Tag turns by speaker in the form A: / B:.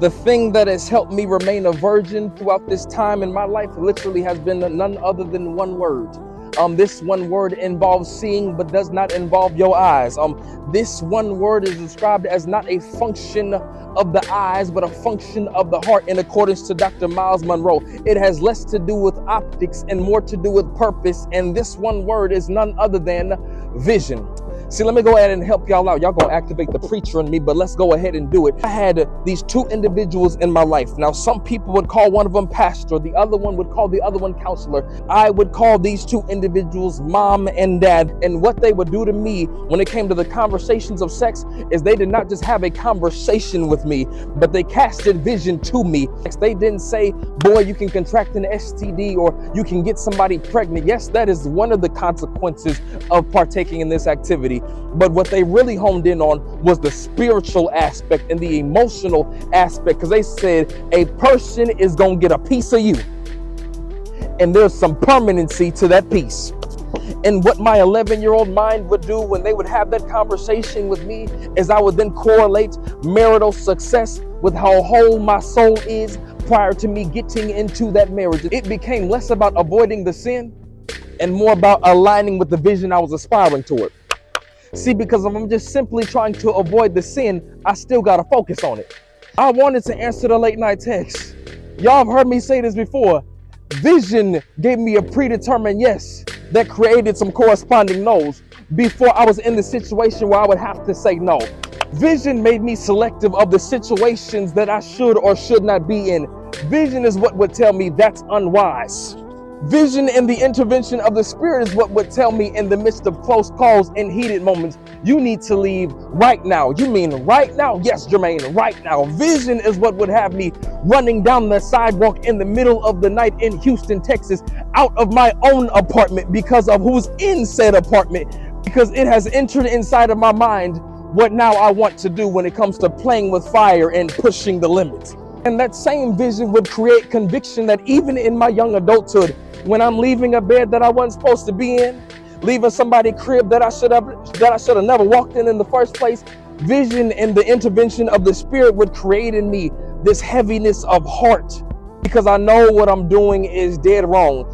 A: The thing that has helped me remain a virgin throughout this time in my life literally has been none other than one word. This one word involves seeing but does not involve your eyes. This one word is described as not a function of the eyes, but a function of the heart in accordance to Dr. Miles Monroe. It has less to do with optics and more to do with purpose. And this one word is none other than vision. See, let me go ahead and help y'all out. Y'all gonna activate the preacher in me, but let's go ahead and do it. I had these two individuals in my life. Now, some people would call one of them pastor, the other one would call the other one counselor. I would call these two individuals mom and dad. And what they would do to me when it came to the conversations of sex is they did not just have a conversation with me, but they casted vision to me. They didn't say, boy, you can contract an STD or you can get somebody pregnant. Yes, that is one of the consequences of partaking in this activity. But what they really honed in on was the spiritual aspect and the emotional aspect, because they said a person is going to get a piece of you and there's some permanency to that piece. And what my 11-year-old mind would do when they would have that conversation with me is I would then correlate marital success with how whole my soul is prior to me getting into that marriage. It became less about avoiding the sin and more about aligning with the vision I was aspiring toward. See, because if I'm just simply trying to avoid the sin, I still got to focus on it. I wanted to answer the late night text. Y'all have heard me say this before. Vision gave me a predetermined yes that created some corresponding no's before I was in the situation where I would have to say no. Vision made me selective of the situations that I should or should not be in. Vision is what would tell me that's unwise. Vision and the intervention of the Spirit is what would tell me in the midst of close calls and heated moments, you need to leave right now. You mean right now? Yes, Jermaine, right now. Vision is what would have me running down the sidewalk in the middle of the night in Houston, Texas, out of my own apartment because of who's in said apartment, because it has entered inside of my mind what now I want to do when it comes to playing with fire and pushing the limits. And that same vision would create conviction that even in my young adulthood, when I'm leaving a bed that I wasn't supposed to be in, leaving somebody's crib that I should have never walked in the first place, vision and the intervention of the Spirit would create in me this heaviness of heart, because I know what I'm doing is dead wrong.